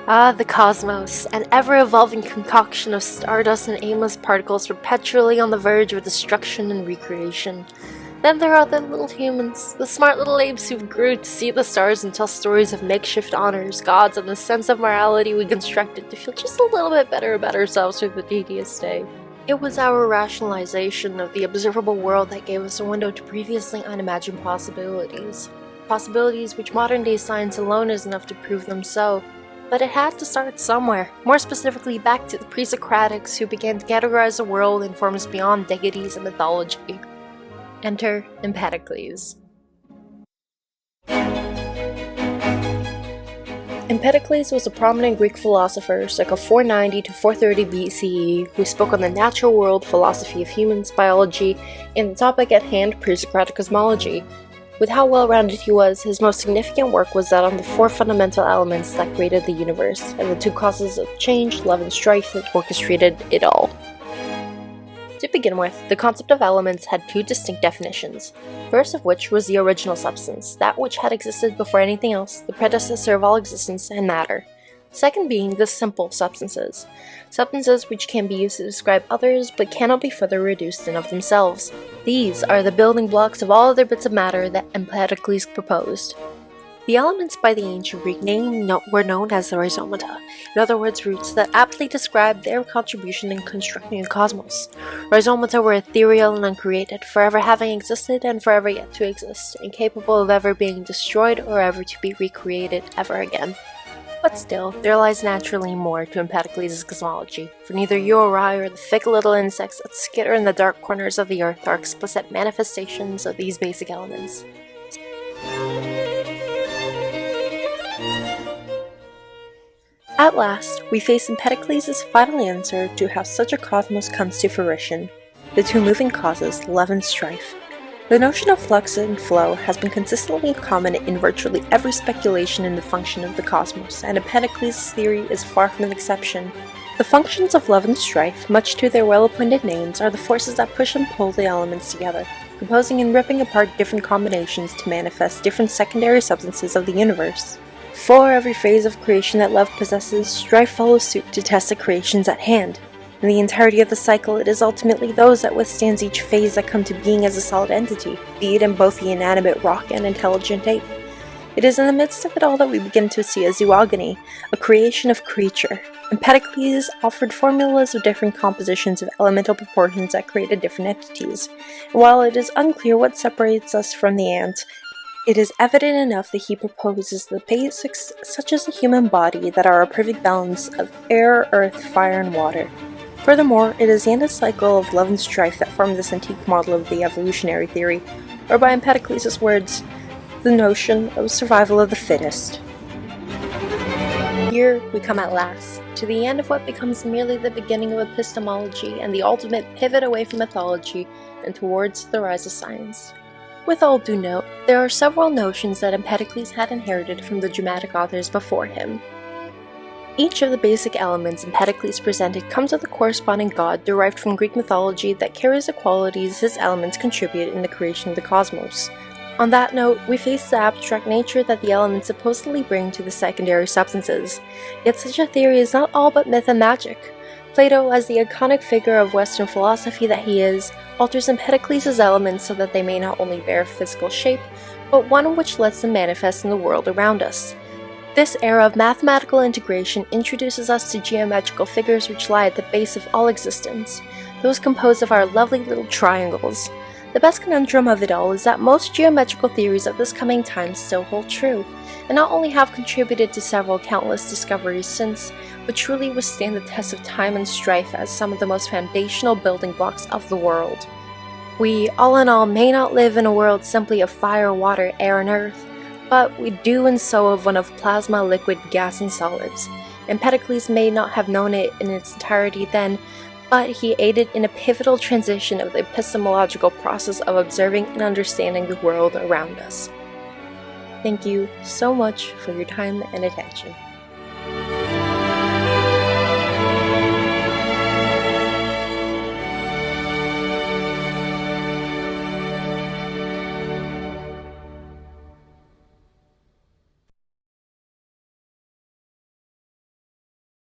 Ah, the cosmos, an ever-evolving concoction of stardust and aimless particles perpetually on the verge of destruction and recreation. Then there are the little humans, the smart little apes who grew to see the stars and tell stories of makeshift honors, gods, and the sense of morality we constructed to feel just a little bit better about ourselves through the tedious day. It was our rationalization of the observable world that gave us a window to previously unimagined possibilities. Possibilities which modern-day science alone is enough to prove them so. But it had to start somewhere, more specifically back to the pre-Socratics who began to categorize the world in forms beyond deities and mythology. Enter Empedocles. Empedocles was a prominent Greek philosopher circa 490 to 430 BCE who spoke on the natural world, philosophy of humans, biology, and the topic at hand, pre-Socratic cosmology. With how well-rounded he was, his most significant work was that on the four fundamental elements that created the universe, and the two causes of change, love and strife, that orchestrated it all. To begin with, the concept of elements had two distinct definitions, first of which was the original substance, that which had existed before anything else, the predecessor of all existence and matter. Second being the simple substances, substances which can be used to describe others but cannot be further reduced in of themselves. These are the building blocks of all other bits of matter that Empedocles proposed. The elements by the ancient Greek name were known as the rhizomata, in other words roots that aptly described their contribution in constructing the cosmos. Rhizomata were ethereal and uncreated, forever having existed and forever yet to exist, incapable of ever being destroyed or ever to be recreated ever again. But still, there lies naturally more to Empedocles' cosmology, for neither you or I or the thick little insects that skitter in the dark corners of the earth are explicit manifestations of these basic elements. At last, we face Empedocles' final answer to how such a cosmos comes to fruition, the two moving causes, love and strife. The notion of flux and flow has been consistently common in virtually every speculation in the function of the cosmos, and Empedocles' theory is far from an exception. The functions of love and strife, much to their well-appointed names, are the forces that push and pull the elements together, composing and ripping apart different combinations to manifest different secondary substances of the universe. For every phase of creation that love possesses, strife follows suit to test the creations at hand. In the entirety of the cycle, it is ultimately those that withstands each phase that come to being as a solid entity, be it in both the inanimate rock and intelligent ape. It is in the midst of it all that we begin to see a zoogony, a creation of creature. Empedocles offered formulas of different compositions of elemental proportions that created different entities. And while it is unclear what separates us from the ant, it is evident enough that he proposes the basics such as the human body that are a perfect balance of air, earth, fire, and water. Furthermore, it is the endless cycle of love and strife that form this antique model of the evolutionary theory, or by Empedocles' words, the notion of survival of the fittest. Here we come at last, to the end of what becomes merely the beginning of epistemology and the ultimate pivot away from mythology and towards the rise of science. With all due note, there are several notions that Empedocles had inherited from the dramatic authors before him. Each of the basic elements Empedocles presented comes with a corresponding god derived from Greek mythology that carries the qualities his elements contribute in the creation of the cosmos. On that note, we face the abstract nature that the elements supposedly bring to the secondary substances, yet such a theory is not all but myth and magic. Plato, as the iconic figure of Western philosophy that he is, alters Empedocles' elements so that they may not only bear physical shape, but one which lets them manifest in the world around us. This era of mathematical integration introduces us to geometrical figures which lie at the base of all existence, those composed of our lovely little triangles. The best conundrum of it all is that most geometrical theories of this coming time still hold true, and not only have contributed to several countless discoveries since, but truly withstand the test of time and strife as some of the most foundational building blocks of the world. We, all in all, may not live in a world simply of fire, water, air, and earth, but we do and so of one of plasma, liquid, gas, and solids. Empedocles may not have known it in its entirety then, but he aided in a pivotal transition of the epistemological process of observing and understanding the world around us. Thank you so much for your time and attention.